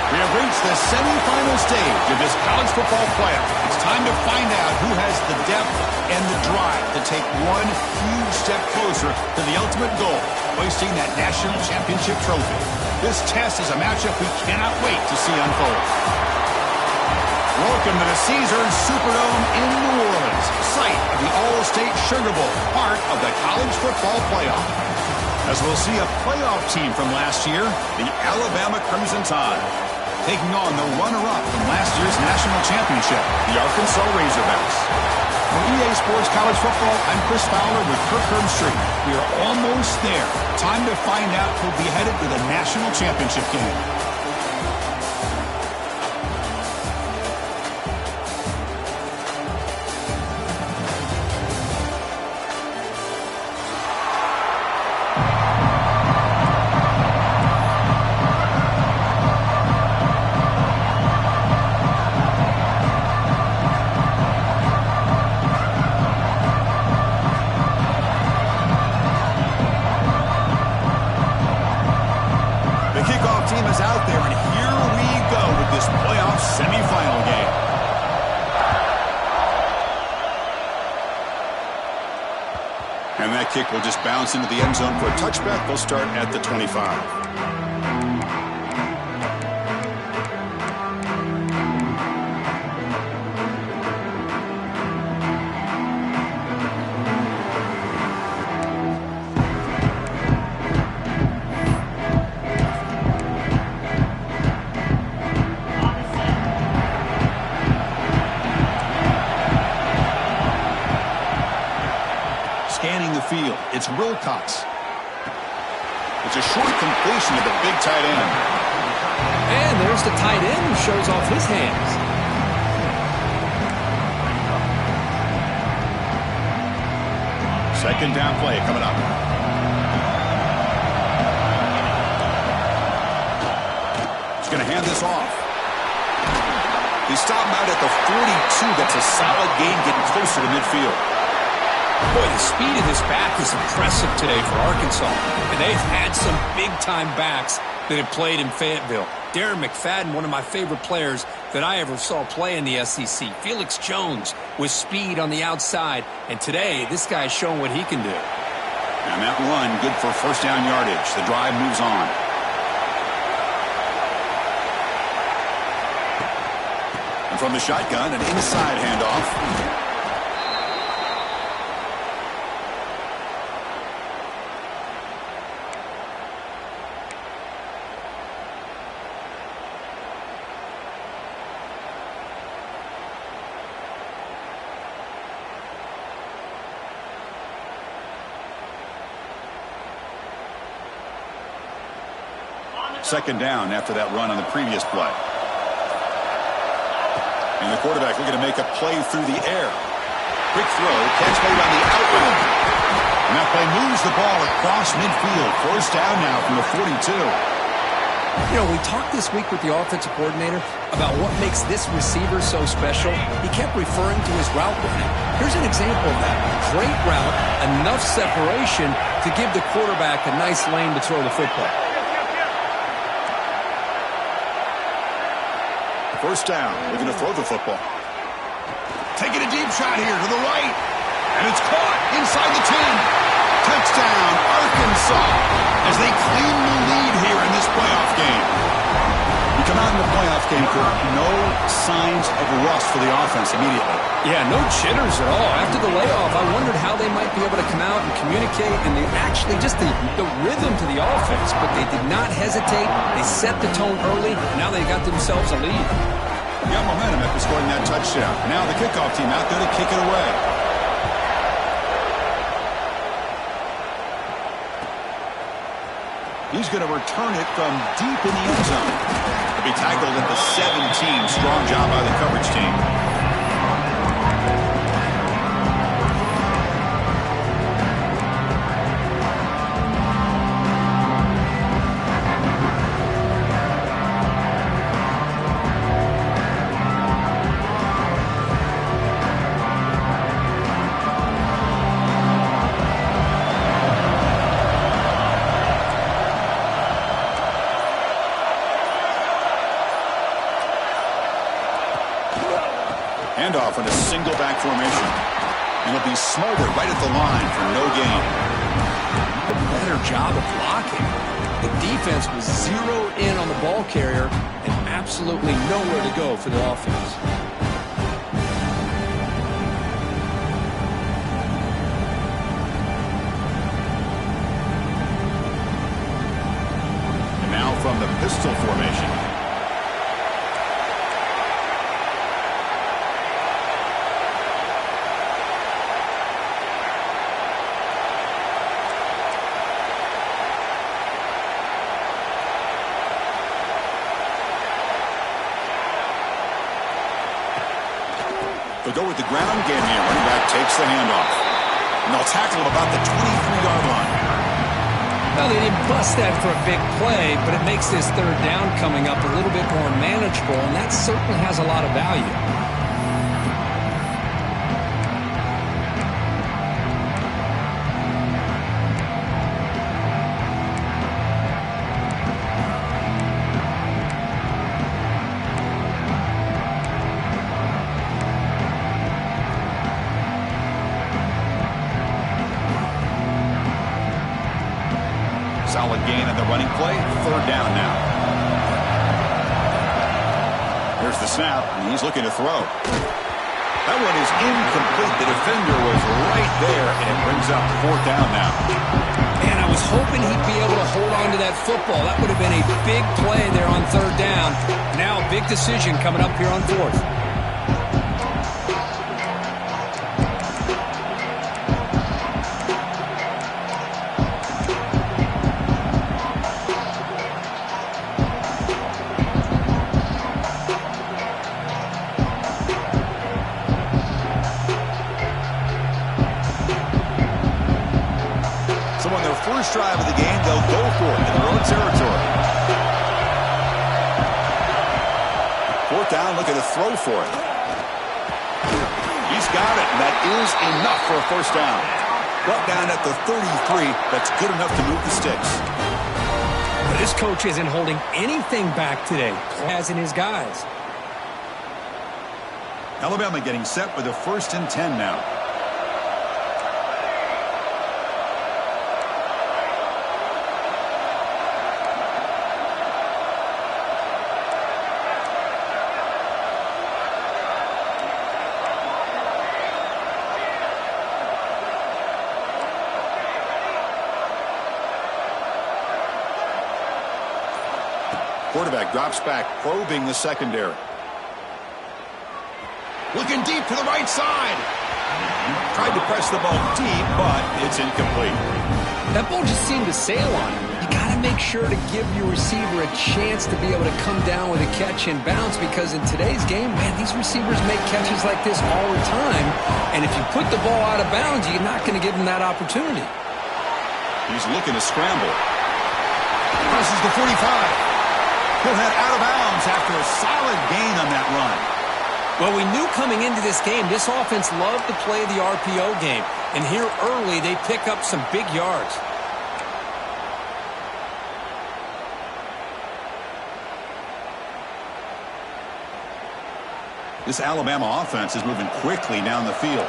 We have reached the semifinal stage of this college football playoff. It's time to find out who has the depth and the drive to take one huge step closer to the ultimate goal, hoisting that national championship trophy. This test is a matchup we cannot wait to see unfold. Welcome to the Caesars Superdome in New Orleans, site of the All-State Sugar Bowl, part of the college football playoff. As we'll see a playoff team from last year, the Alabama Crimson Tide, taking on the runner-up from last year's national championship, the Arkansas Razorbacks. For EA Sports College Football, I'm Chris Fowler with Kirk Herbstreit. We are almost there. Time to find out who'll be headed to the national championship game. And that kick will just bounce into the end zone for a touchback. They'll start at the 25. Field. It's Wilcox. It's a short completion to the big tight end. And there's the tight end who shows off his hands. Second down play coming up. He's going to hand this off. He stopped out at the 42. That's a solid gain getting closer to midfield. Boy, the speed of this back is impressive today for Arkansas. And they've had some big-time backs that have played in Fayetteville. Darren McFadden, one of my favorite players that I ever saw play in the SEC. Felix Jones with speed on the outside. And today, this guy's showing what he can do. And that run, good for first down yardage. The drive moves on. And from the shotgun, an inside handoff. Second down after that run on the previous play. And the quarterback looking to make a play through the air. Quick throw, catch made on the outlet. And that play moves the ball across midfield. First down now from the 42. You know, we talked this week with the offensive coordinator about what makes this receiver so special. He kept referring to his route running. Here's an example of that. Great route, enough separation to give the quarterback a nice lane to throw the football. First down, looking to throw the football. Taking a deep shot here to the right. And it's caught inside the 10. Touchdown, Arkansas, as they claim the lead here in this playoff game. We come out in the playoff game, Kirk, no signs of rust for the offense immediately. Yeah, no jitters at all. After the layoff, I wondered how they might be able to come out and communicate, and they actually just the rhythm to the offense, but they did not hesitate. They set the tone early. Now they got themselves a lead. Got momentum after scoring that touchdown. Now the kickoff team out there to kick it away. He's going to return it from deep in the end zone. He'll be tackled at the 17. Strong job by the coverage team. Handoff in a single back formation. And it'll be smothered right at the line for no gain. Better job of blocking. The defense was zeroed in on the ball carrier and absolutely nowhere to go for the offense. And now from the pistol formation. They'll go with the ground game here. Running back takes the handoff. And they'll tackle him about the 23-yard line. Well, they didn't bust that for a big play, but it makes this third down coming up a little bit more manageable, and that certainly has a lot of value. Solid gain on the running play. Third down now. Here's the snap, and he's looking to throw. That one is incomplete. The defender was right there, and it brings up fourth down now. Man, I was hoping he'd be able to hold on to that football. That would have been a big play there on third down. Now a big decision coming up here on fourth. First drive of the game, they'll go for it in their own territory. Fourth down, looking to throw for it. He's got it, and that is enough for a first down. Brought down at the 33, that's good enough to move the sticks. But this coach isn't holding anything back today, as in his guys. Alabama getting set with a 1st and 10 now. Quarterback drops back, probing the secondary. Looking deep to the right side. Tried to press the ball deep, but it's incomplete. That ball just seemed to sail on him. You got to make sure to give your receiver a chance to be able to come down with a catch and bounce, because in today's game, man, these receivers make catches like this all the time. And if you put the ball out of bounds, you're not going to give them that opportunity. He's looking to scramble. Presses the 45. He'll head out of bounds after a solid gain on that run. Well, we knew coming into this game, this offense loved to play the RPO game. And here early, they pick up some big yards. This Alabama offense is moving quickly down the field.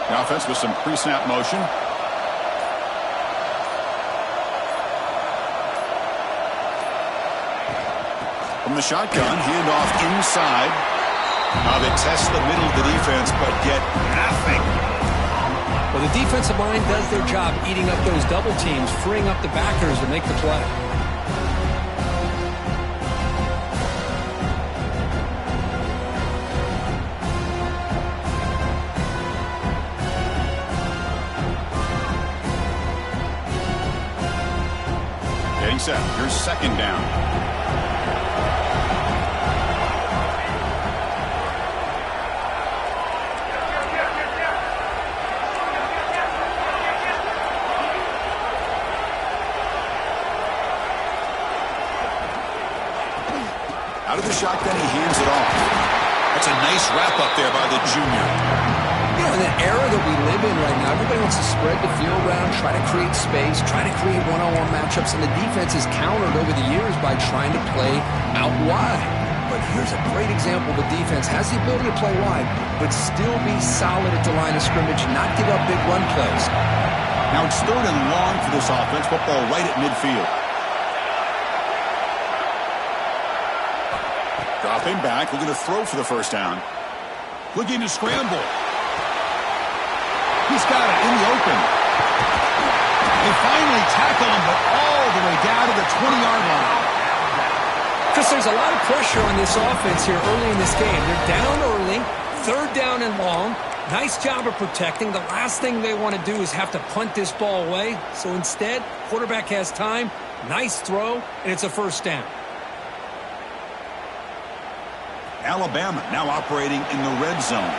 The offense with some pre-snap motion. From the shotgun, handoff inside. Now they test the middle of the defense, but get nothing. Well, the defensive line does their job eating up those double teams, freeing up the backers to make the play. Getting set. Here's second down. Out of the shotgun, he hands it off. That's a nice wrap up there by the junior. You know, in the era that we live in right now, everybody wants to spread the field around, try to create space, try to create one-on-one matchups, and the defense is countered over the years by trying to play out wide. But here's a great example. The defense has the ability to play wide, but still be solid at the line of scrimmage, not give up big run plays. Now it's 3rd and long for this offense. Football right at midfield. Dropping back, looking to throw for the first down. Looking to scramble. He's got it in the open. They finally tackle him, but all the way down to the 20-yard line. Chris, there's a lot of pressure on this offense here early in this game. They're down early, 3rd down and long. Nice job of protecting. The last thing they want to do is have to punt this ball away. So instead, quarterback has time, nice throw, and it's a first down. Alabama now operating in the red zone.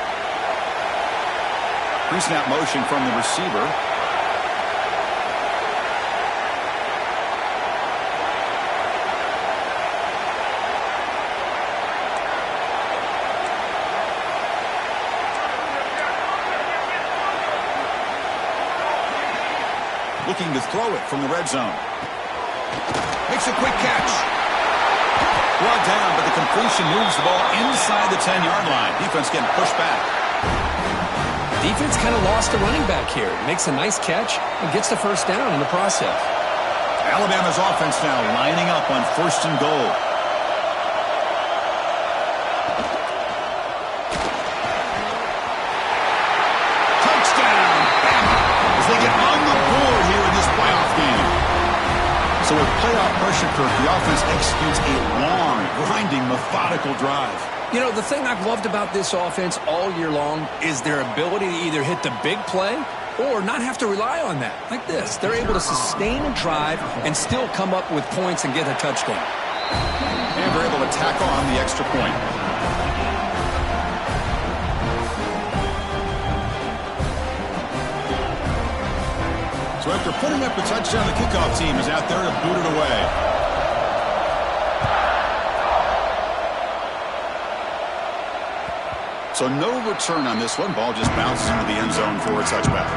Pre-snap motion from the receiver. Looking to throw it from the red zone. Makes a quick catch. Brought down, but the completion moves the ball inside the 10-yard line. Defense getting pushed back. Defense kind of lost a running back here. Makes a nice catch and gets the first down in the process. Alabama's offense now lining up on 1st and goal. Touchdown, Bama, as they get on the board here in this playoff game. So with playoff pressure, Kirk, the offense executes a long, grinding, methodical drive. You know, the thing I've loved about this offense all year long is their ability to either hit the big play or not have to rely on that. Like this. They're able to sustain a drive and still come up with points and get a touchdown. And they're able to tackle on the extra point. So after putting up the touchdown, the kickoff team is out there to boot it away. So no return on this one. Ball just bounces into the end zone for a touchback.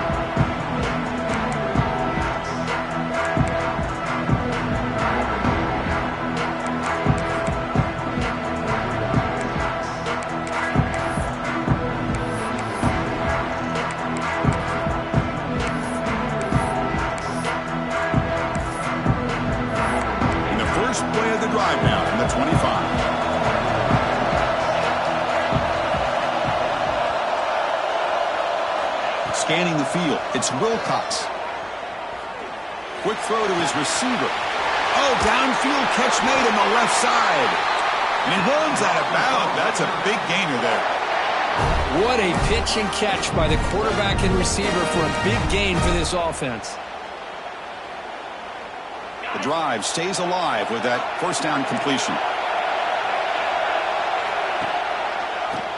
And the first play of the drive now from the 25. Scanning the field, it's Wilcox. Quick throw to his receiver. Oh, downfield catch made on the left side. And he runs out of bounds. That's a big gainer there. What a pitch and catch by the quarterback and receiver for a big gain for this offense. The drive stays alive with that first down completion.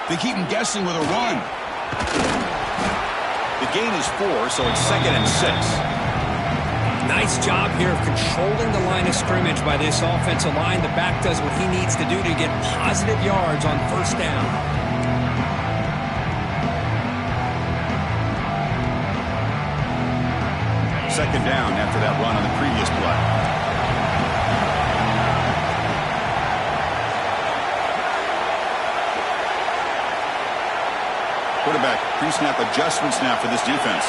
They keep him guessing with a run. The gain is 4, so it's 2nd and 6. Nice job here of controlling the line of scrimmage by this offensive line. The back does what he needs to do to get positive yards on first down. Second down after that run on the previous play. Quarterback pre-snap adjustments now for this defense.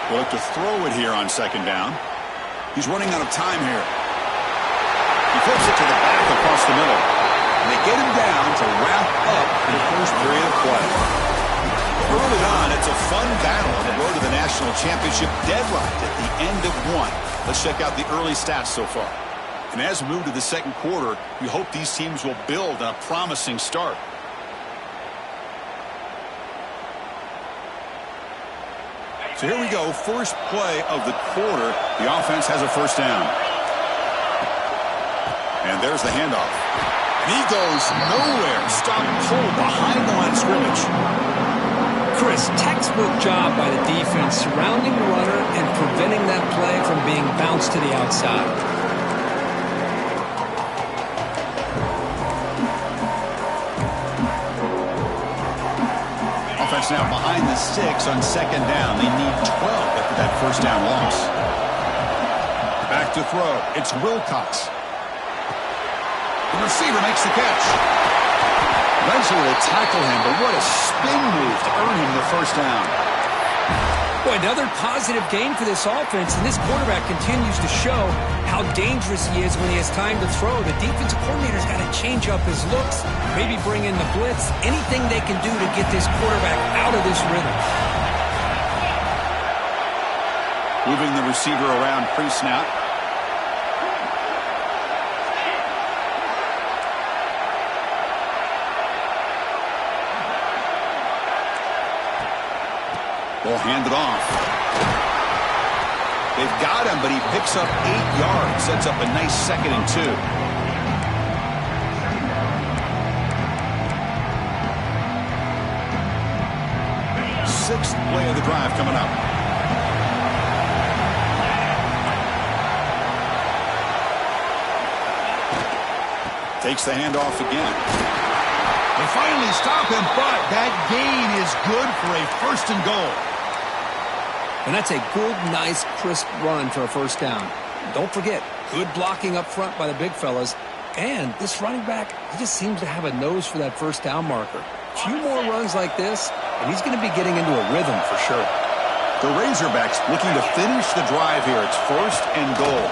We'll look to throw it here on second down. He's running out of time here. He flips it to the back across the middle. And they get him down to wrap up the first period of play. Early on, it's a fun battle on the road to the national championship, deadlocked at the end of one. Let's check out the early stats so far. And as we move to the second quarter, we hope these teams will build on a promising start. So here we go, first play of the quarter. The offense has a first down. And there's the handoff. And he goes nowhere. Stop pulled behind the line of scrimmage. Chris, textbook job by the defense surrounding the runner and preventing that play from being bounced to the outside. Browns now behind the 6 on second down. They need 12 after that first down loss. Back to throw. It's Wilcox. The receiver makes the catch. Eventually they tackle him, but what a spin move to earn him the first down. Boy, another positive gain for this offense, and this quarterback continues to show how dangerous he is when he has time to throw. The defensive coordinator's got to change up his looks, maybe bring in the blitz, anything they can do to get this quarterback out of this rhythm. Moving the receiver around pre-snap. Ball handed off. They've got him, but he picks up 8 yards. Sets up a nice 2nd and 2. Sixth play of the drive coming up. Takes the handoff again. They finally stop him, but that gain is good for a 1st and goal. And that's a good, nice, crisp run for a first down. Don't forget, good blocking up front by the big fellas. And this running back, he just seems to have a nose for that first down marker. A few more runs like this, and he's going to be getting into a rhythm for sure. The Razorbacks looking to finish the drive here. It's 1st and goal.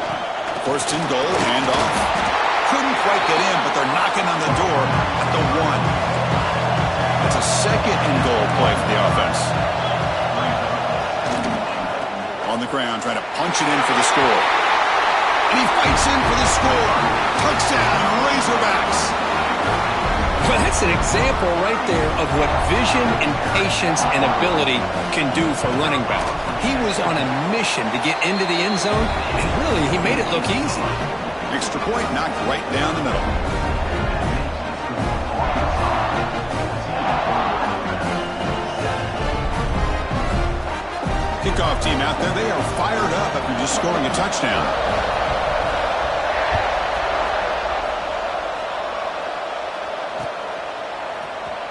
1st and goal, handoff. Couldn't quite get in, but they're knocking on the door at the 1. It's a 2nd and goal play for the offense. On the ground, trying to punch it in for the score. And he fights in for the score. Touchdown, Razorbacks. Well, that's an example right there of what vision and patience and ability can do for running back. He was on a mission to get into the end zone, and really, he made it look easy. Extra point knocked right down the middle. Kickoff team out there. They are fired up after just scoring a touchdown.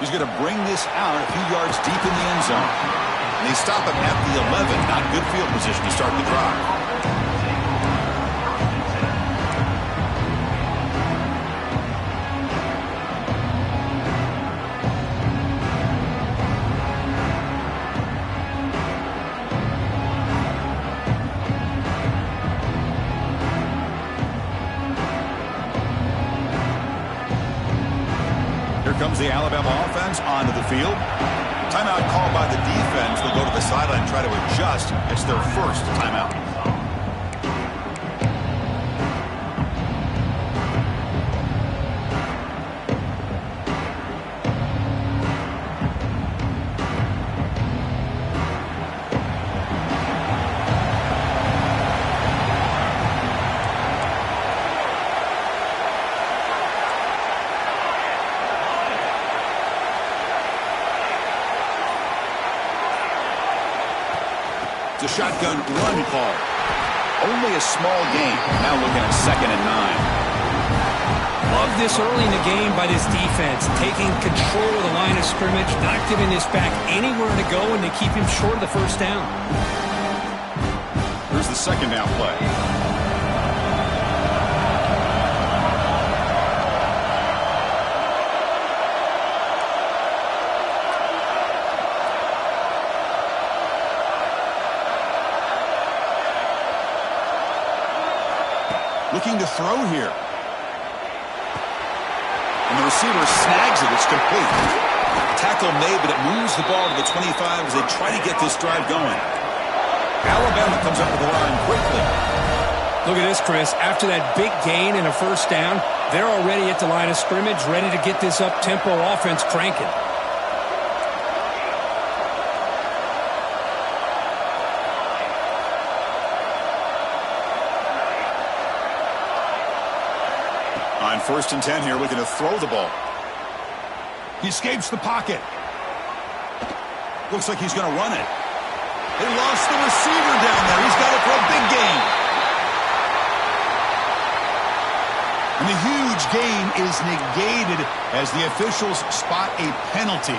He's going to bring this out a few yards deep in the end zone. And they stop him at the 11. Not good field position to start the drive. Comes the Alabama offense onto the field. Timeout called by the defense. They'll go to the sideline and try to adjust. It's their first timeout. It's a shotgun run call. Only a small gain. Now looking at 2nd and 9. Love this early in the game by this defense. Taking control of the line of scrimmage, not giving this back anywhere to go, and they keep him short of the first down. Here's the 2nd down play. Looking to throw here. And the receiver snags it. It's complete. Tackle made, but it moves the ball to the 25 as they try to get this drive going. Alabama comes up with the line quickly. Look at this, Chris. After that big gain and a first down, they're already at the line of scrimmage, ready to get this up-tempo offense cranking. On 1st and 10 here, looking to throw the ball. He escapes the pocket. Looks like he's going to run it. They lost the receiver down there. He's got it for a big gain. And the huge gain is negated as the officials spot a penalty.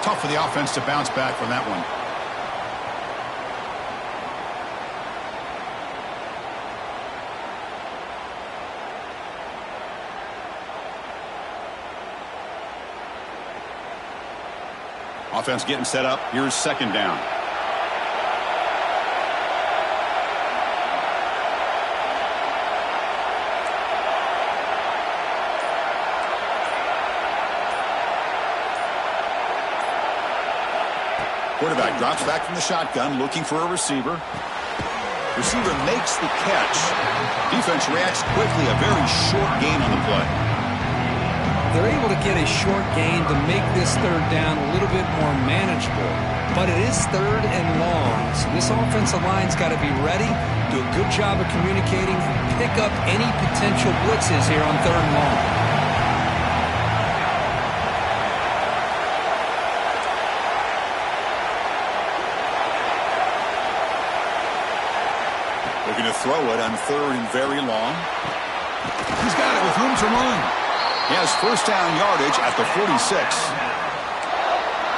Tough for the offense to bounce back from that one. Offense getting set up. Here's second down. Quarterback drops back from the shotgun, looking for a receiver. Receiver makes the catch. Defense reacts quickly. A very short gain on the play. They're able to get a short gain to make this third down a little bit more manageable. But it is third and long, so this offensive line's got to be ready, do a good job of communicating, and pick up any potential blitzes here on third and long. Looking to throw it on third and very long. He's got it with room to run. He has first down yardage at the 46.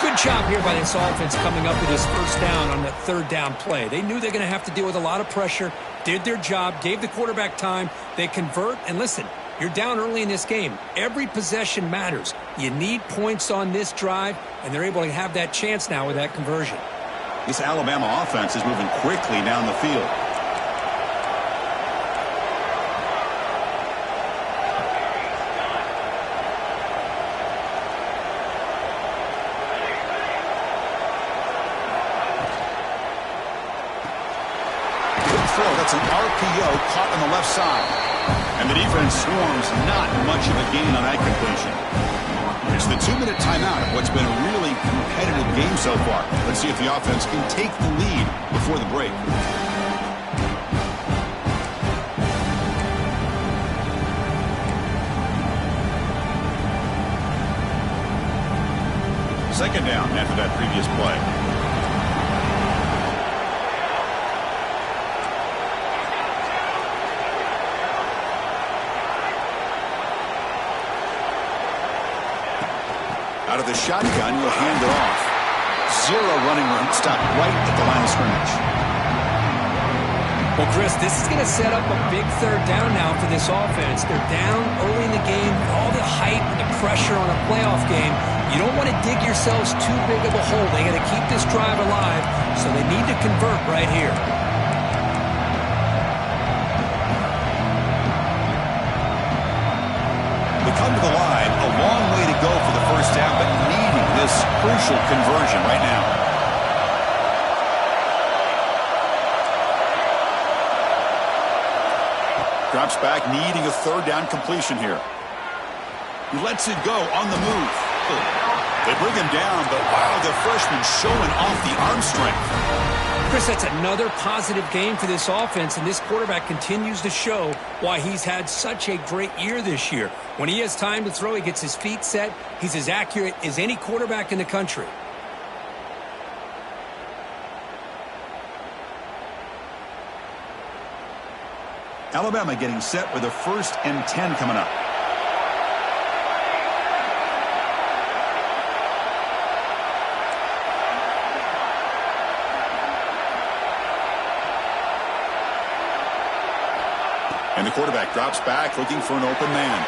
Good job here by this offense coming up with his first down on that third down play. They knew they're going to have to deal with a lot of pressure, did their job, gave the quarterback time. They convert, and listen, you're down early in this game. Every possession matters. You need points on this drive, and they're able to have that chance now with that conversion. This Alabama offense is moving quickly down the field. That's an RPO caught on the left side. And the defense swarms not much of a gain on that completion. It's the 2-minute timeout of what's been a really competitive game so far. Let's see if the offense can take the lead before the break. Second down after that previous play. Out of the shotgun, he'll hand it off. Zero running room, stopped right at the line of scrimmage. Well, Chris, this is going to set up a big third down now for this offense. They're down early in the game, all the hype and the pressure on a playoff game. You don't want to dig yourselves too big of a hole. They got to keep this drive alive, so they need to convert right here. They come to the line, a long way to go for the first down, but needing this crucial conversion right now. Drops back, needing a third down completion here. He lets it go on the move. They bring him down, but wow, the freshman showing off the arm strength. Chris, that's another positive game for this offense, and this quarterback continues to show why he's had such a great year this year. When he has time to throw, he gets his feet set. He's as accurate as any quarterback in the country. Alabama getting set with a 1st and 10 coming up. And the quarterback drops back, looking for an open man.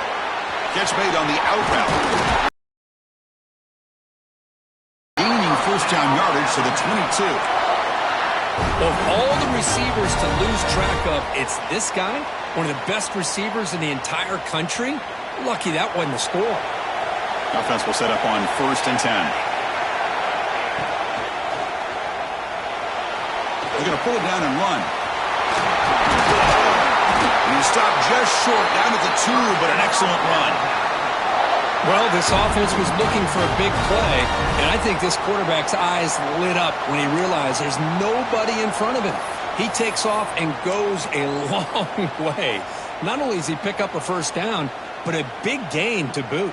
Catch made on the out route. Gaining first down yardage to the 22. Of all the receivers to lose track of, it's this guy, one of the best receivers in the entire country. Lucky that wasn't the score. Offense will set up on 1st and 10. They're going to pull it down and run. And he stopped just short, down at the 2, but an excellent run. Well, this offense was looking for a big play, and I think this quarterback's eyes lit up when he realized there's nobody in front of him. He takes off and goes a long way. Not only does he pick up a first down, but a big gain to boot.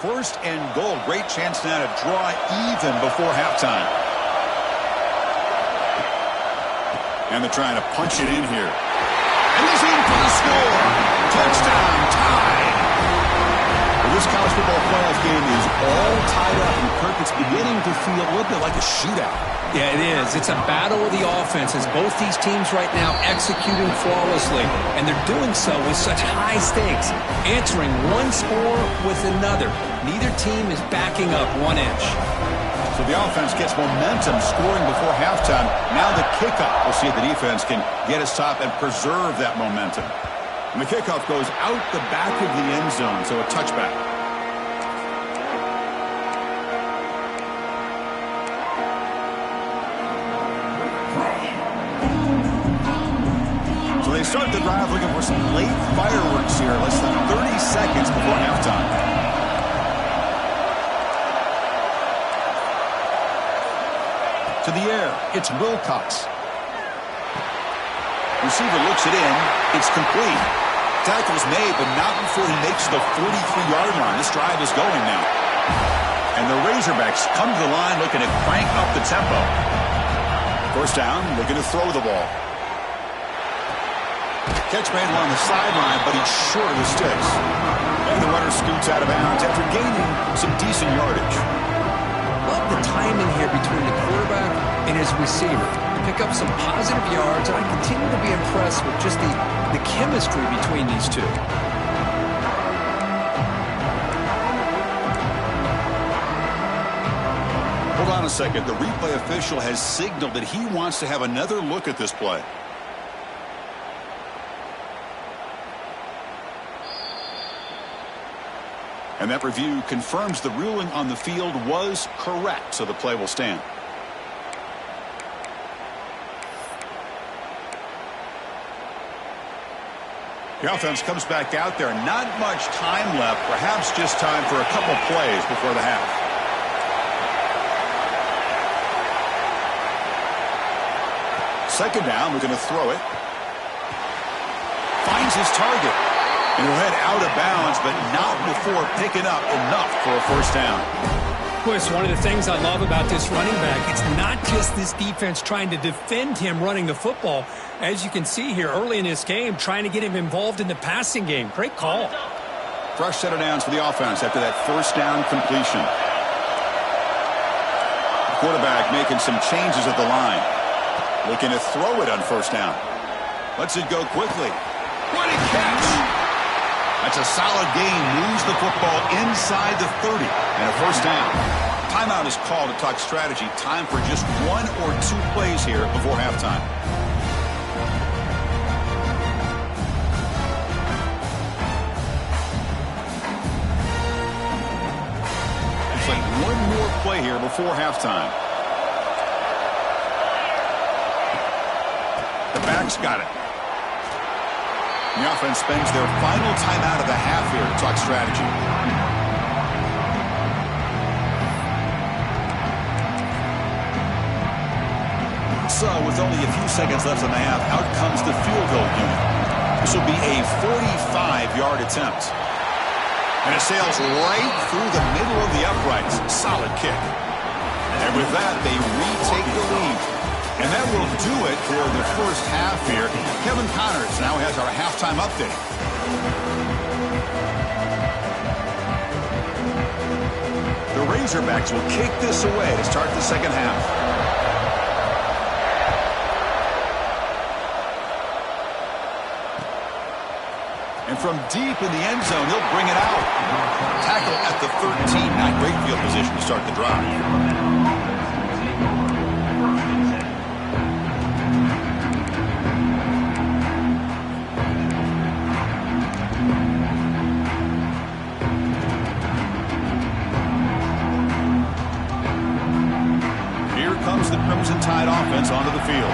1st and goal. Great chance now to draw even before halftime. And they're trying to punch it in here. And he's in for the score. Touchdown, tied. The This college football playoff game is all tied up, and Kirk, it's beginning to feel a little bit like a shootout. Yeah, it is. It's a battle of the offenses. Both these teams right now executing flawlessly, and they're doing so with such high stakes, answering one score with another. Neither team is backing up 1 inch. So the offense gets momentum scoring before halftime. Now the kickoff. We'll see if the defense can get a stop and preserve that momentum. And the kickoff goes out the back of the end zone, so a touchback. So they start the drive looking for some late fireworks here, less than 30 seconds before halftime. To the air, it's Wilcox. Receiver looks it in. It's complete. Tackle's made, but not before he makes the 43-yard line. This drive is going now. And the Razorbacks come to the line looking to crank up the tempo. First down, looking to throw the ball. Catch made along the sideline, but he's short of the sticks. And the runner scoots out of bounds after gaining some decent yardage. Love the timing here between the quarterback and his receiver. Pick up some positive yards, and I continue to be impressed with just the chemistry between these two. Hold on a second. The replay official has signaled that he wants to have another look at this play. And that review confirms the ruling on the field was correct, so the play will stand. The offense comes back out there. Not much time left. Perhaps just time for a couple plays before the half. Second down. We're going to throw it. Finds his target. And he'll head out of bounds, but not before picking up enough for a first down. Boy, it's one of the things I love about this running back. It's not just this defense trying to defend him running the football. As you can see here early in this game, trying to get him involved in the passing game. Great call. Fresh set of downs for the offense after that first down completion. The quarterback making some changes at the line. Looking to throw it on first down. Lets it go quickly. What a catch! That's a solid gain. Moves the football inside the 30. And a first down. Timeout is called to talk strategy. Time for just 1 or 2 plays here before halftime. It's like 1 more play here before halftime. The back's got it. The offense spends their final timeout of the half here to talk strategy. So, with only a few seconds left in the half, out comes the field goal unit. This will be a 45-yard attempt. And it sails right through the middle of the uprights. Solid kick. And with that, they retake the lead. And that will do it for the first half here. Kevin Connors now has our halftime update. The Razorbacks will kick this away to start the second half. And from deep in the end zone, he'll bring it out. Tackle at the 13. Not great field position to start the drive. The Crimson Tide offense onto the field.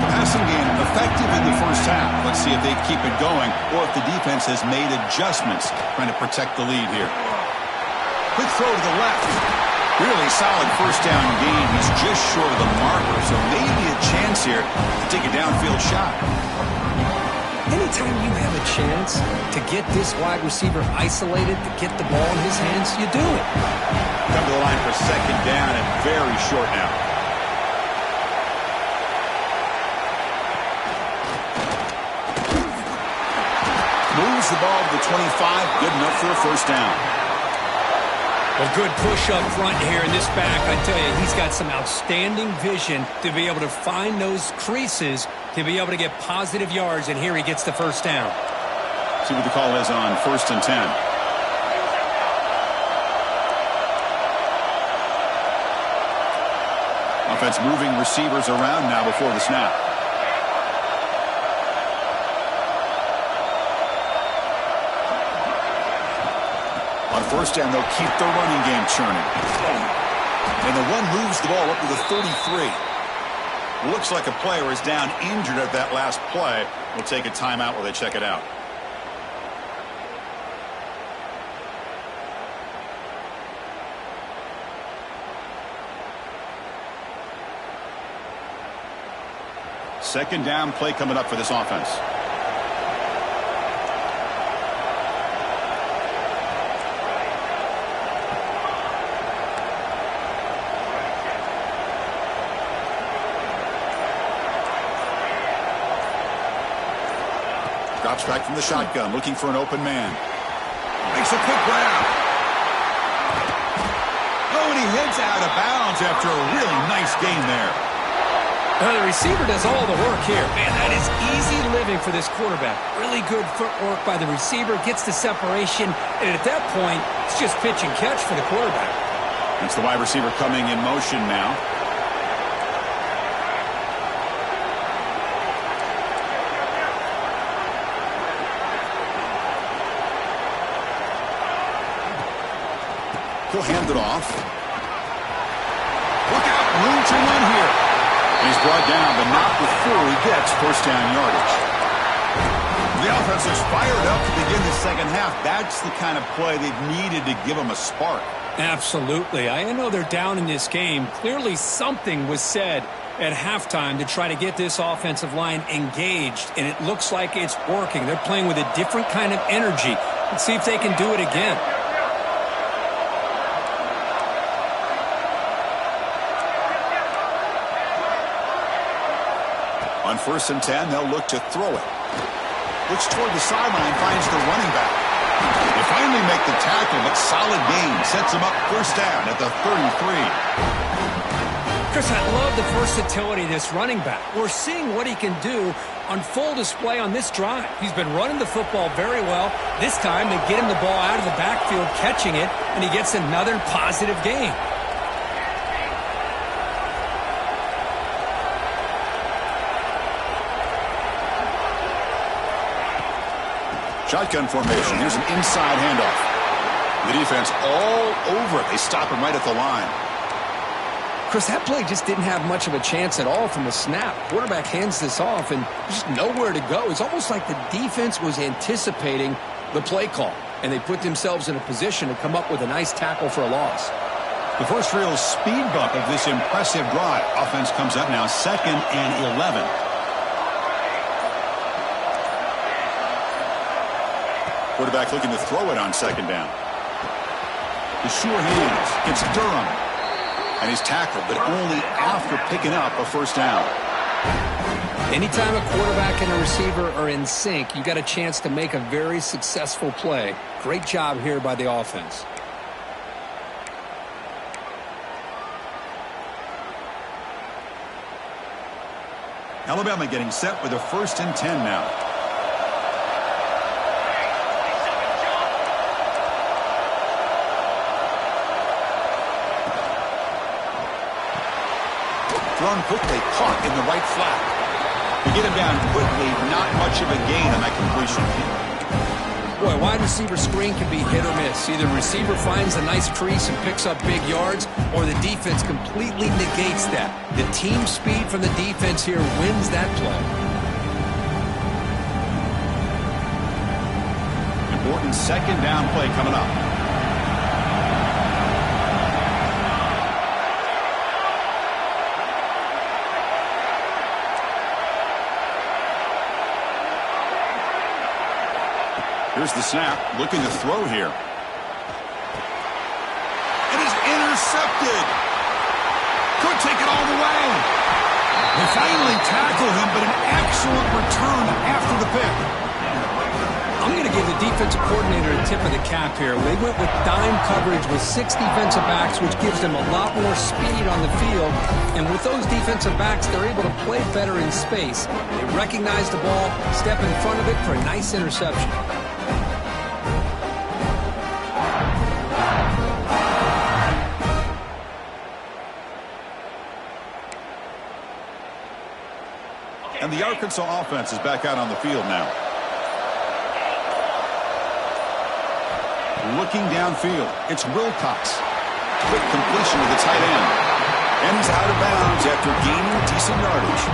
The passing game effective in the first half. Let's see if they keep it going or if the defense has made adjustments trying to protect the lead here. Quick throw to the left. Really solid first down gain. He's just short of the marker, so maybe a chance here to take a downfield shot. Anytime you have a chance to get this wide receiver isolated, to get the ball in his hands, you do it. Come to the line for second down and very short now. Moves the ball to the 25, good enough for a first down. Well, good push up front here in this back. I tell you, he's got some outstanding vision to be able to find those creases, to be able to get positive yards, and here he gets the first down. See what the call is on 1st and 10. Offense moving receivers around now before the snap. On 1st down, they'll keep the running game churning. And the one moves the ball up to the 33. Looks like a player is down injured at that last play. We'll take a timeout while they check it out. Second down play coming up for this offense. Drops back from the shotgun, looking for an open man. Makes a quick grab. Oh, and he heads out of bounds after a really nice gain there. The receiver does all the work here. Man, that is easy living for this quarterback. Really good footwork by the receiver, gets the separation, and at that point, it's just pitch and catch for the quarterback. That's the wide receiver coming in motion now. He'll hand it off. Look out, room to run here. He's brought down, but not before he gets first down yardage. The offense is fired up to begin the second half. That's the kind of play they've needed to give them a spark. Absolutely. I know they're down in this game. Clearly something was said at halftime to try to get this offensive line engaged, and it looks like it's working. They're playing with a different kind of energy. Let's see if they can do it again. On 1st and 10, they'll look to throw it. Looks toward the sideline, finds the running back. They finally make the tackle, but solid gain sets him up first down at the 33. Chris, I love the versatility of this running back. We're seeing what he can do on full display on this drive. He's been running the football very well. This time, they get him the ball out of the backfield, catching it, and he gets another positive gain. Shotgun formation. Here's an inside handoff. The defense all over it. They stop him right at the line. Chris, that play just didn't have much of a chance at all from the snap. Quarterback hands this off and just nowhere to go. It's almost like the defense was anticipating the play call, and they put themselves in a position to come up with a nice tackle for a loss. The first real speed bump of this impressive drive. Offense comes up now 2nd and 11. Quarterback looking to throw it on 2nd down. The sure hands. It's Durham. And he's tackled, but only after picking up a first down. Anytime a quarterback and a receiver are in sync, you got a chance to make a very successful play. Great job here by the offense. Alabama getting set with a 1st and 10 now. Thrown quickly, caught in the right flat. We get him down quickly, not much of a gain on that completion. Boy, wide receiver screen can be hit or miss. Either receiver finds a nice crease and picks up big yards, or the defense completely negates that. The team speed from the defense here wins that play. Important 2nd down play coming up. Here's the snap, looking to throw here. It is intercepted. Could take it all the way. They finally tackle him, but an excellent return after the pick. I'm going to give the defensive coordinator a tip of the cap here. They went with dime coverage with 6 defensive backs, which gives them a lot more speed on the field. And with those defensive backs, they're able to play better in space. They recognize the ball, step in front of it for a nice interception. And the Arkansas offense is back out on the field now. Looking downfield, it's Wilcox. Quick completion to the tight end. And he's out of bounds after gaining decent yardage.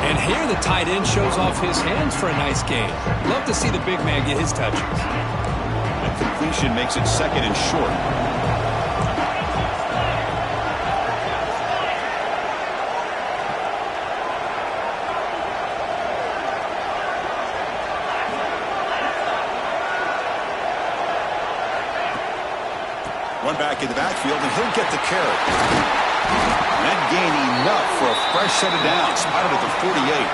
And here the tight end shows off his hands for a nice gain. Love to see the big man get his touches. The completion makes it 2nd and short. One back in the backfield, and he'll get the carry. That gain enough for a fresh set of downs. Spotted at the 48.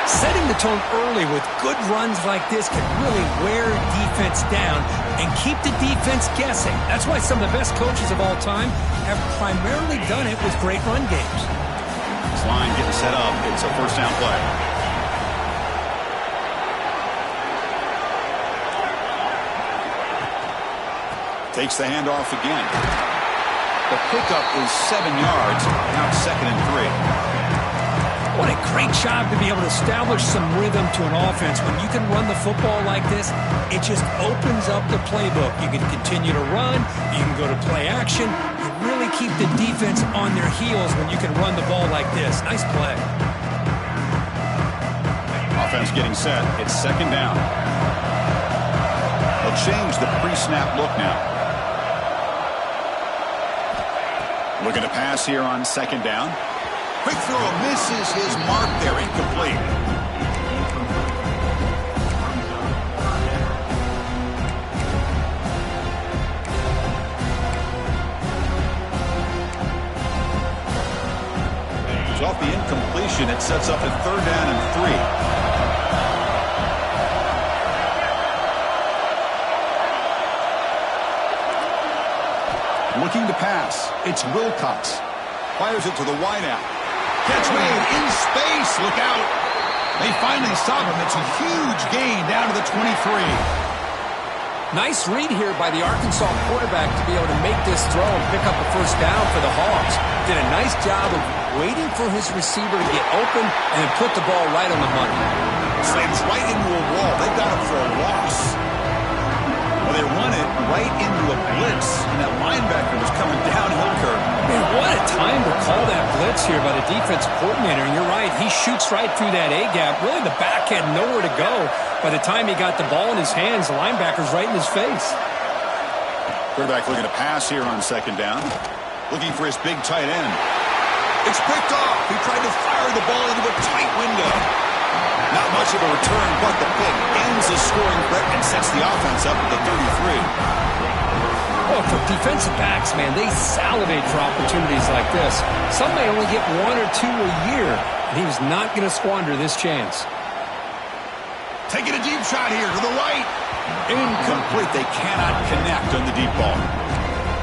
Setting the tone early with good runs like this can really wear defense down and keep the defense guessing. That's why some of the best coaches of all time have primarily done it with great run games. This line getting set up. It's a first down play. Takes the handoff again. The pickup is 7 yards. Now 2nd and 3. What a great job to be able to establish some rhythm to an offense. When you can run the football like this, it just opens up the playbook. You can continue to run. You can go to play action. You really keep the defense on their heels when you can run the ball like this. Nice play. Offense getting set. It's 2nd down. They'll change the pre-snap look now. Looking to pass here on 2nd down. Quick throw misses his mark there, incomplete. So off the incompletion, it sets up a 3rd down and 3. Looking to pass. It's Wilcox. Fires it to the wideout. Catch made in space. Look out. They finally stop him. It's a huge gain down to the 23. Nice read here by the Arkansas quarterback to be able to make this throw and pick up a first down for the Hogs. Did a nice job of waiting for his receiver to get open and then put the ball right on the money. Slams right into a wall. They got him for a loss. Well, they run it right into a blitz, and that linebacker was coming downhill curve. Man, what a time to call that blitz here by the defensive coordinator. And you're right, he shoots right through that A-gap. Really, the back had nowhere to go. By the time he got the ball in his hands, the linebacker's right in his face. Quarterback looking to pass here on 2nd down. Looking for his big tight end. It's picked off. He tried to fire the ball into a tight window. Not much of a return, but the pick ends the scoring threat and sets the offense up at the 33. Well, for defensive backs, man, they salivate for opportunities like this. Some may only get 1 or 2 a year, and he was not going to squander this chance. Taking a deep shot here to the right. Incomplete. They cannot connect on the deep ball.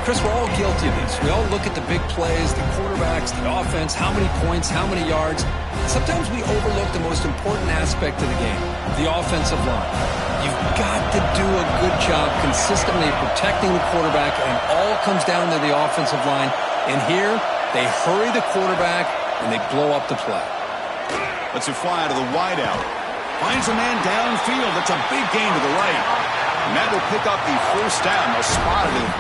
Chris, we're all guilty of this. We all look at the big plays, the quarterbacks, the offense, how many points, how many yards. Sometimes we overlook the most important aspect of the game, the offensive line. You've got to do a good job consistently protecting the quarterback, and it all comes down to the offensive line. And here, they hurry the quarterback, and they blow up the play. Lets it fly to the wideout. Finds a man downfield. It's a big gain to the right. And that will pick up the first down. They'll spot it at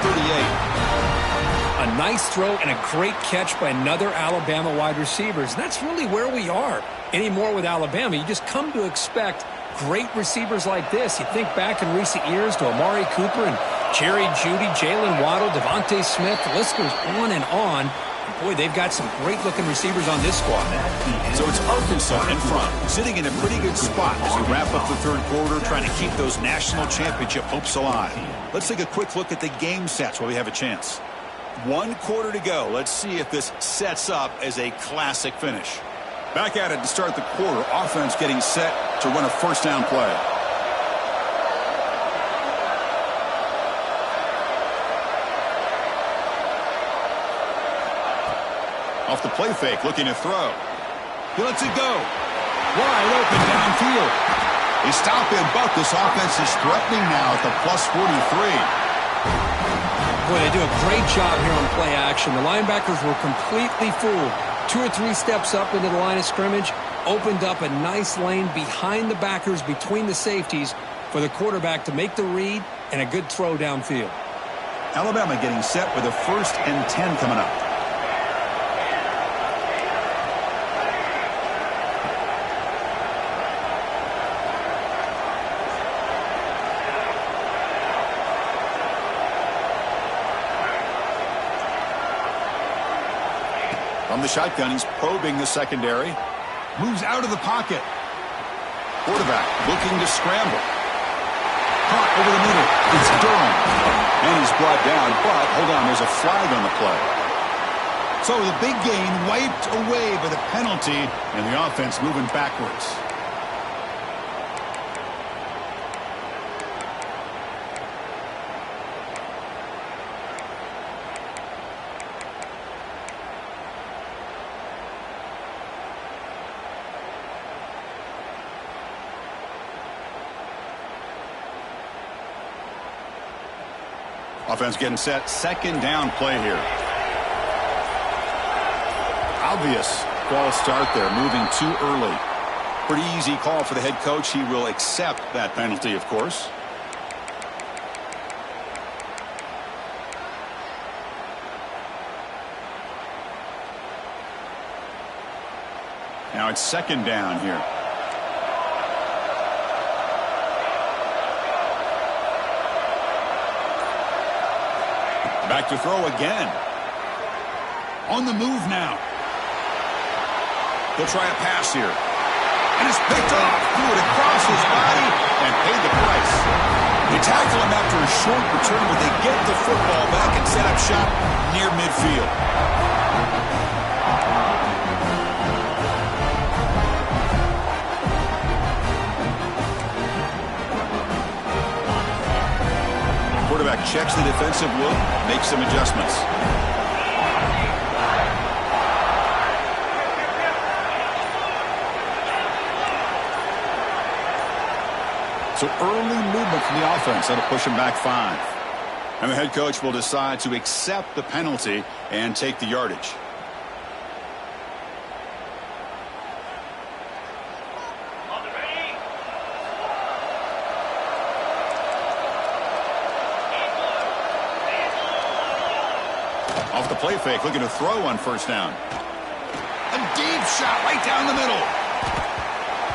38. A nice throw and a great catch by another Alabama wide receivers. And that's really where we are anymore with Alabama. You just come to expect great receivers like this. You think back in recent years to Amari Cooper and Jerry Jeudy, Jalen Waddle, Devontae Smith. The list goes on and on. Boy, they've got some great-looking receivers on this squad. So it's Arkansas in front, sitting in a pretty good spot as we wrap up the third quarter, trying to keep those national championship hopes alive. Let's take a quick look at the game stats while we have a chance. 1 quarter to go. Let's see if this sets up as a classic finish. Back at it to start the quarter. Offense getting set to run a first down play. Off the play fake, looking to throw. He lets it go. Wide open downfield. They stop him, but this offense is threatening now at the plus 43. Boy, they do a great job here on play action. The linebackers were completely fooled. 2 or 3 steps up into the line of scrimmage, opened up a nice lane behind the backers, between the safeties, for the quarterback to make the read and a good throw downfield. Alabama getting set with a 1st and 10 coming up. From the shotgun, he's probing the secondary. Moves out of the pocket. Quarterback looking to scramble. Caught over the middle. It's Durham. And he's brought down, but hold on, there's a flag on the play. So the big gain wiped away by the penalty, and the offense moving backwards. Offense getting set. 2nd down play here. Obvious false start there, moving too early. Pretty easy call for the head coach. He will accept that penalty, of course. Now it's 2nd down here. Back to throw again. On the move now. He'll try a pass here. And it's picked off. Threw it across his body and paid the price. They tackle him after a short return, but they get the football back and set up shop near midfield. Quarterback checks the defensive look, makes some adjustments. So early movement from the offense that'll push him back 5. And the head coach will decide to accept the penalty and take the yardage. Off the play fake, looking to throw on 1st down. A deep shot right down the middle.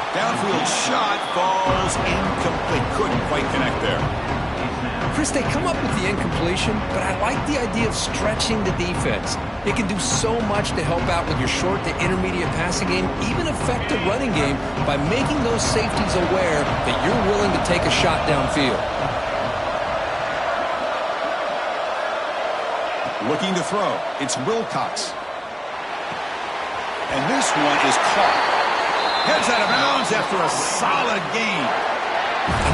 Downfield shot falls incomplete. Couldn't quite connect there. Chris, they come up with the incompletion, but I like the idea of stretching the defense. It can do so much to help out with your short to intermediate passing game, even affect the running game by making those safeties aware that you're willing to take a shot downfield. Looking to throw. It's Wilcox. And this one is caught. Heads out of bounds after a solid gain.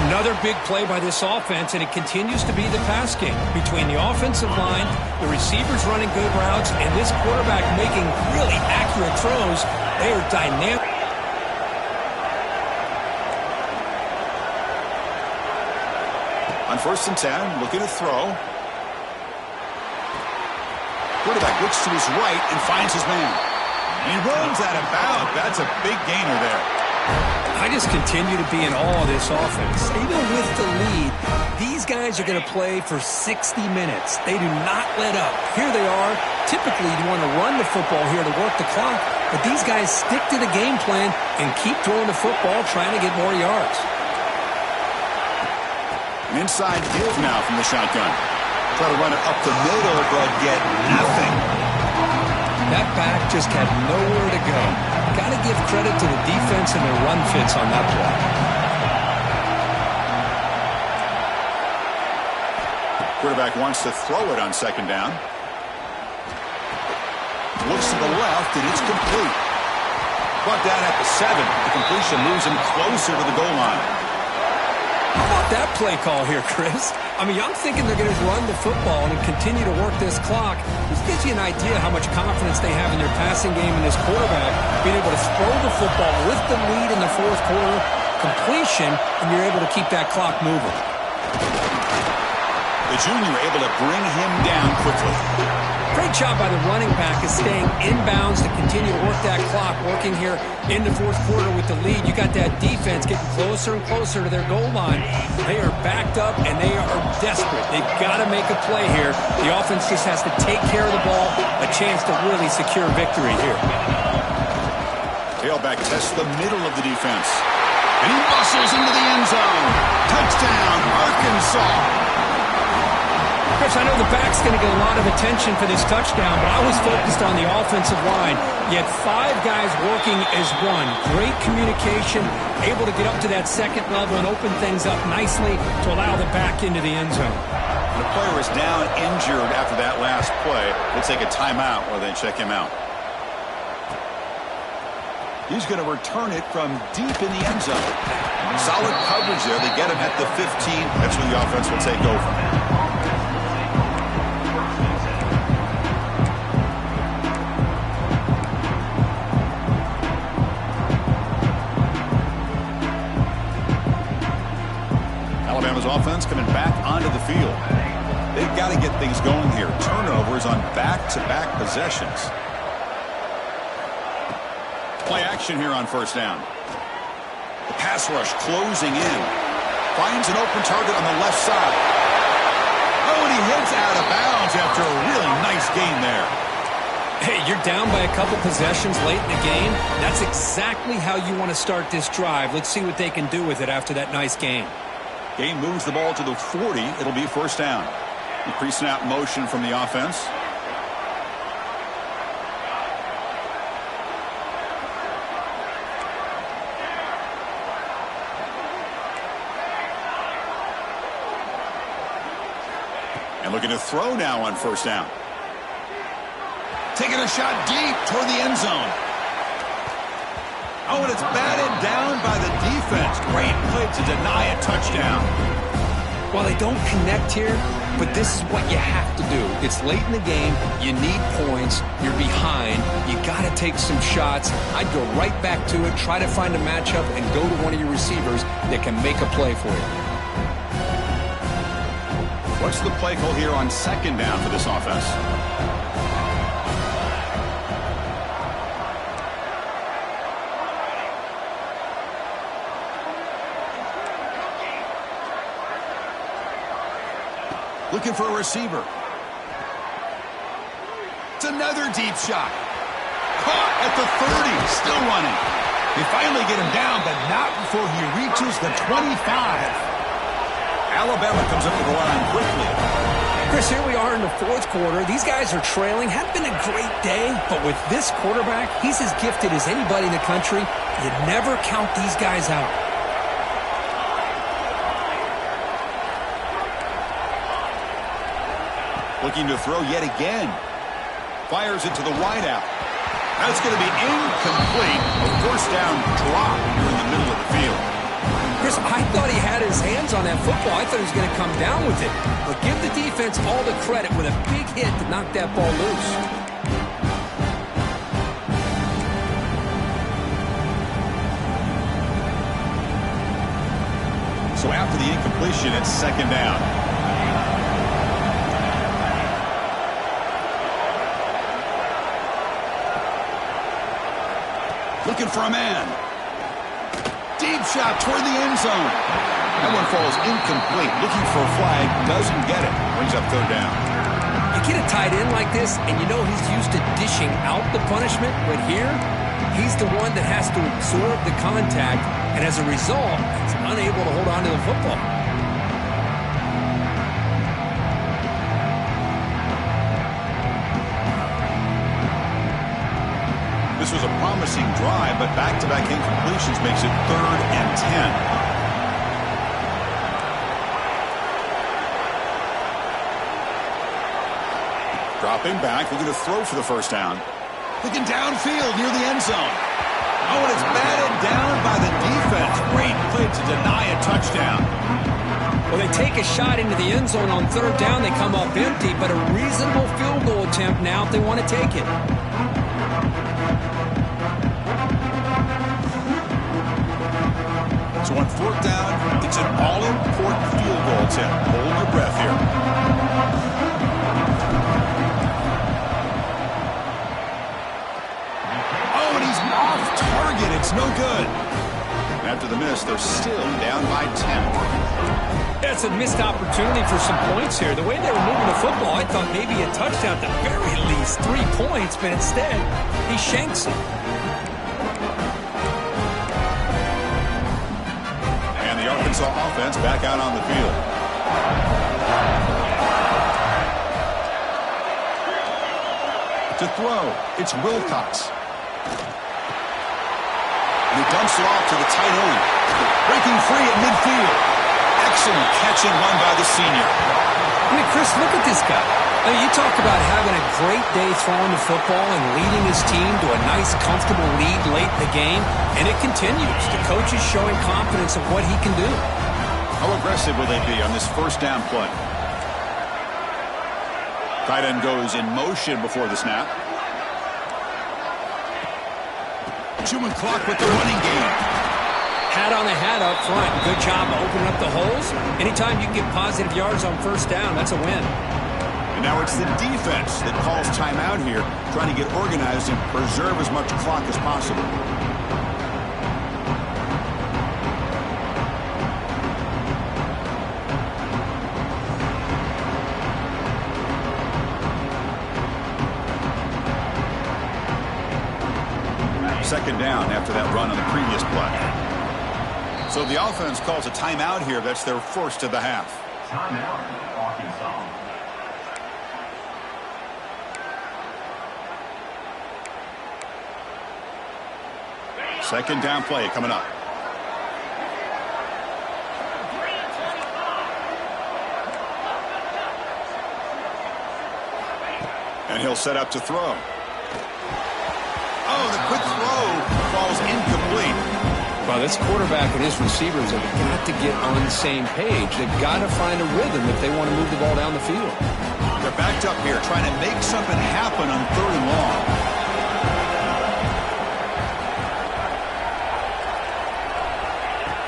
Another big play by this offense, and it continues to be the pass game. Between the offensive line, the receivers running good routes, and this quarterback making really accurate throws, they are dynamic. On 1st and 10, looking to throw. Quarterback looks to his right and finds his man. And he runs out of bounds. That's a big gainer there. I just continue to be in awe of this offense. Even with the lead, these guys are going to play for 60 minutes. They do not let up. Here they are. Typically, you want to run the football here to work the clock, but these guys stick to the game plan and keep throwing the football, trying to get more yards. An inside give now from the shotgun. Try to run it up the middle, but get nothing. That back just had nowhere to go. Got to give credit to the defense and their run fits on that play. Quarterback wants to throw it on 2nd down. Looks to the left, and it's complete. Brought down at the 7. The completion moves him closer to the goal line. How about that play call here, Chris? I mean, I'm thinking they're going to run the football and continue to work this clock. This gives you an idea how much confidence they have in their passing game and this quarterback being able to throw the football with the lead in the fourth quarter, completion, and you're able to keep that clock moving. The junior able to bring him down quickly. Great job by the running back is staying inbounds to continue to work that clock, working here in the fourth quarter with the lead. You got that defense getting closer and closer to their goal line. They are backed up, and they are desperate. They've got to make a play here. The offense just has to take care of the ball, a chance to really secure victory here. Tailback tests the middle of the defense. And he muscles into the end zone. Touchdown, Arkansas. Chris, I know the back's going to get a lot of attention for this touchdown, but I was focused on the offensive line. You had 5 guys working as one. Great communication, able to get up to that second level and open things up nicely to allow the back into the end zone. The player is down injured after that last play. We'll take a timeout while they check him out. He's going to return it from deep in the end zone. Solid coverage there. They get him at the 15. That's when the offense will take over. Alabama's offense coming back onto the field. They've got to get things going here. Turnovers on back-to-back possessions. Play action here on first down. The pass rush closing in. Finds an open target on the left side. Oh, and he hits out of bounds after a really nice gain there. Hey, you're down by a couple possessions late in the game. That's exactly how you want to start this drive. Let's see what they can do with it after that nice gain. Gain moves the ball to the 40. It'll be first down. The pre-snap motion from the offense. And looking to throw now on first down. Taking a shot deep toward the end zone. Oh, and it's batted down by the defense. Great play to deny a touchdown. Well, they don't connect here, but this is what you have to do. It's late in the game. You need points. You're behind. You got to take some shots. I'd go right back to it, try to find a matchup, and go to one of your receivers that can make a play for you. What's the play call here on second down for this offense? Looking for a receiver. It's another deep shot. Caught at the 30. Still running. They finally get him down, but not before he reaches the 25. Alabama comes up to the line quickly. Chris, here we are in the fourth quarter. These guys are trailing. Hadn't been a great day, but with this quarterback, he's as gifted as anybody in the country. You never count these guys out. Looking to throw yet again. Fires it to the wideout. That's going to be incomplete. A first down drop here in the middle of the field. Chris, I thought he had his hands on that football. I thought he was going to come down with it. But give the defense all the credit with a big hit to knock that ball loose. So after the incompletion, it's second down. Looking for a man. Deep shot toward the end zone. That one falls incomplete. Looking for a flag. Doesn't get it. Brings up third down. You get a tight end like this, and you know he's used to dishing out the punishment. But here, he's the one that has to absorb the contact. And as a result, he's unable to hold on to the football. This was a promising drive, but back-to-back incompletions makes it 3rd and 10. Dropping back, looking to throw for the first down. Looking downfield near the end zone. Oh, and it's batted down by the defense. Great play to deny a touchdown. Well, they take a shot into the end zone on third down. They come up empty, but a reasonable field goal attempt now if they want to take it. So on fourth down, it's an all-important field goal attempt. Hold your breath here. Oh, and he's off target. It's no good. After the miss, they're still down by 10. That's a missed opportunity for some points here. The way they were moving the football, I thought maybe a touchdown, at the very least 3 points, but instead, he shanks it. And the Arkansas offense back out on the field. To throw, it's Wilcox. And he dumps it off to the tight end. Breaking free at midfield. Excellent catch and run by the senior. I mean, Chris, look at this guy. I mean, you talk about having a great day throwing the football and leading his team to a nice, comfortable lead late in the game, and it continues. The coach is showing confidence of what he can do. How aggressive will they be on this first down play? Tight end goes in motion before the snap. Chewing clock with the running game. Hat on a hat up front. Good job of opening up the holes. Anytime you can get positive yards on first down, that's a win. And now it's the defense that calls timeout here, trying to get organized and preserve as much clock as possible. Second down after that run on the previous play. So the offense calls a timeout here. That's their first of the half. Timeout, Arkansas. Second down play coming up. And he'll set up to throw. Oh, the quick throw falls incomplete. Well, this quarterback and his receivers have got to get on the same page. They've got to find a rhythm if they want to move the ball down the field. They're backed up here trying to make something happen on third and long.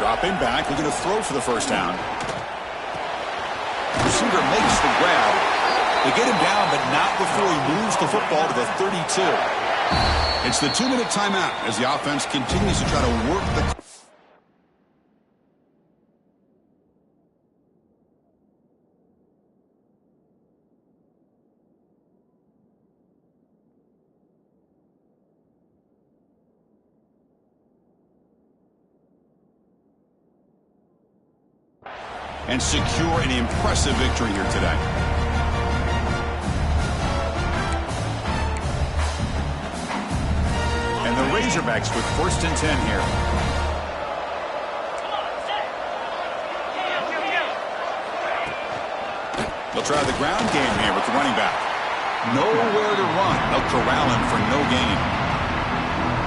Dropping back, looking to throw for the first down. Receiver makes the grab. They get him down, but not before he moves the football to the 32. It's the 2-minute timeout as the offense continues to try to work the... and secure an impressive victory here today. And the Razorbacks with 1st and 10 here. They'll try the ground game here with the running back. Nowhere to run. They'll corral him for no gain.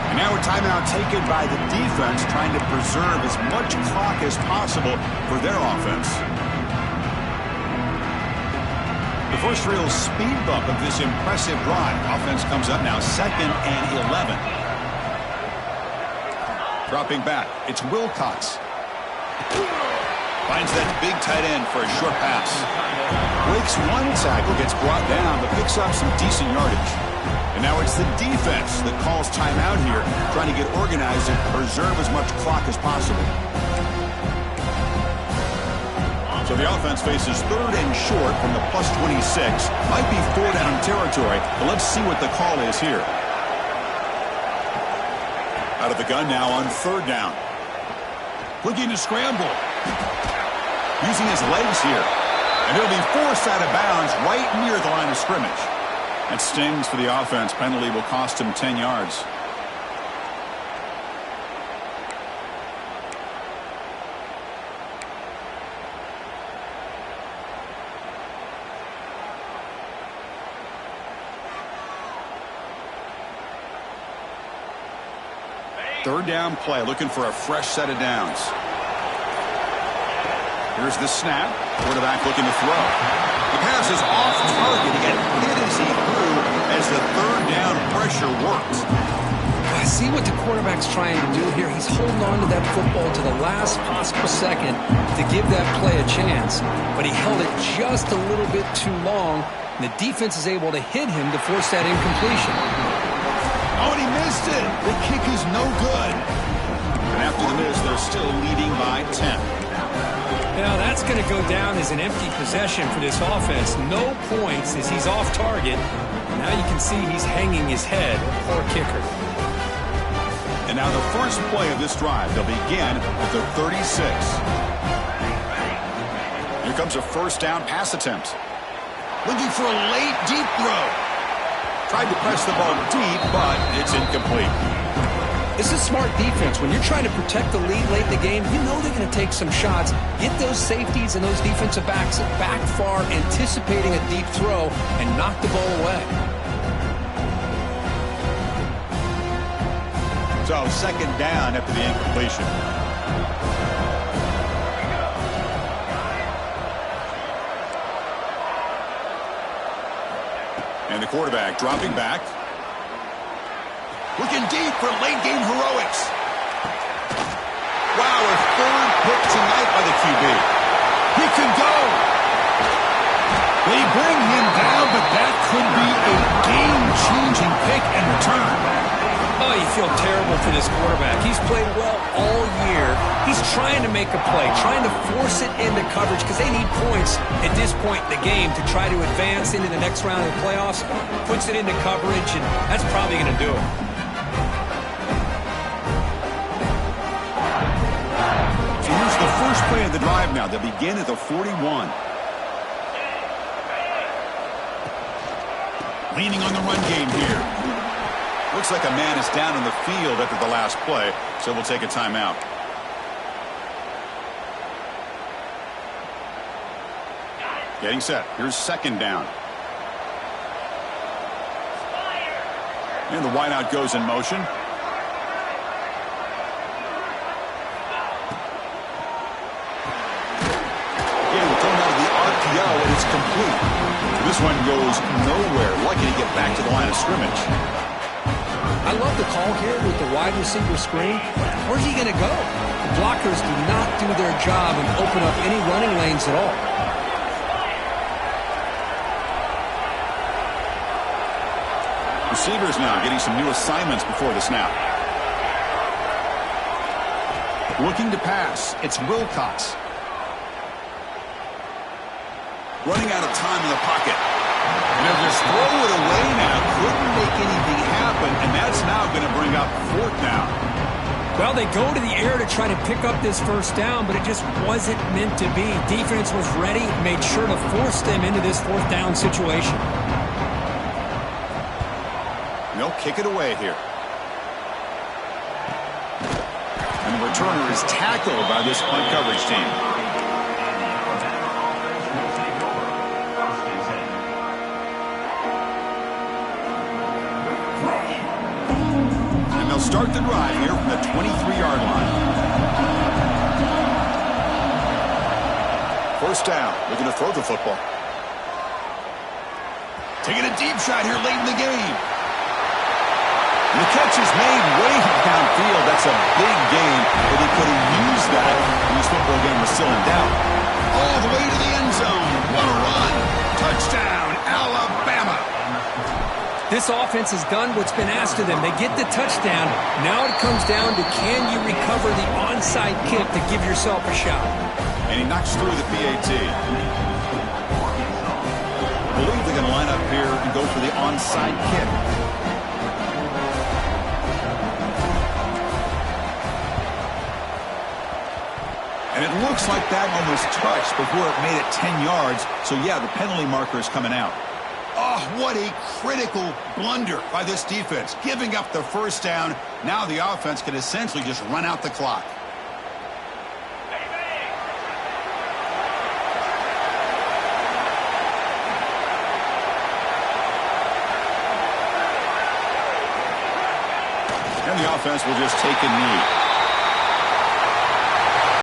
And now a timeout taken by the defense, trying to preserve as much clock as possible for their offense. The first real speed bump of this impressive drive. Offense comes up now 2nd and 11. Dropping back, it's Wilcox. Finds that big tight end for a short pass. Breaks one tackle, gets brought down, but picks up some decent yardage. And now it's the defense that calls timeout here, trying to get organized and preserve as much clock as possible. So the offense faces 3rd and short from the +26. Might be 4-down territory, but let's see what the call is here. Out of the gun now on 3rd down. Looking to scramble. Using his legs here. And he'll be forced out of bounds right near the line of scrimmage. That stings for the offense. Penalty will cost him 10 yards. Third down play, looking for a fresh set of downs. Here's the snap. Quarterback looking to throw. The pass is off target. He got hit as he threw as the third down pressure worked. I see what the quarterback's trying to do here. He's holding on to that football to the last possible second to give that play a chance. But he held it just a little bit too long. And the defense is able to hit him to force that incompletion. Oh, and he missed it. The kick is no good. And after the miss, they're still leading by 10. Now that's going to go down as an empty possession for this offense. No points as he's off target. Now you can see he's hanging his head. Poor kicker. And now the first play of this drive. They'll begin at the 36. Here comes a first down pass attempt. Looking for a late, deep throw. Tried to press the ball deep, but it's incomplete. This is smart defense. When you're trying to protect the lead late in the game, you know they're going to take some shots. Get those safeties and those defensive backs back far, anticipating a deep throw, and knock the ball away. So second down after the incompletion. And the quarterback dropping back. Looking deep for late game heroics. Wow, a third pick tonight by the QB. He can go. They bring him down, but that could be a game-changing pick and return. Oh, you feel terrible for this quarterback. He's played well all year. He's trying to make a play, trying to force it into coverage because they need points at this point in the game to try to advance into the next round of the playoffs. Puts it into coverage, and that's probably going to do it. So here's the first play of the drive now. They'll begin at the 41. Leaning on the run game here. Looks like a man is down in the field after the last play, so we'll take a timeout. Getting set. Here's second down. And the wideout goes in motion. Again, we're thrown out of the RPO, and it's complete. This one goes nowhere. Lucky to get back to the line of scrimmage. I love the call here with the wide receiver screen. Where's he going to go? The blockers do not do their job and open up any running lanes at all. Receivers now getting some new assignments before the snap. Looking to pass. It's Wilcox. Running out of time in the pocket. And they'll just throw it away now. Couldn't make anything happen, and that's now going to bring up fourth down. Well, they go to the air to try to pick up this first down, but it just wasn't meant to be. Defense was ready, made sure to force them into this fourth down situation. They'll kick it away here. And the returner is tackled by this punt coverage team. Start the drive here from the 23-yard line. First down. Looking to throw the football. Taking a deep shot here late in the game. And the catch is made way downfield. That's a big gain, but he could have used that when this football game was still in doubt. All the way to the end zone. What a run. Touchdown, Alabama. This offense has done what's been asked of them. They get the touchdown. Now it comes down to can you recover the onside kick to give yourself a shot. And he knocks through the PAT. I believe they're going to line up here and go for the onside kick. And it looks like that one was touched before it made it 10 yards. So, yeah, the penalty marker is coming out. Oh, what a critical blunder by this defense. Giving up the first down. Now the offense can essentially just run out the clock. And the offense will just take a knee.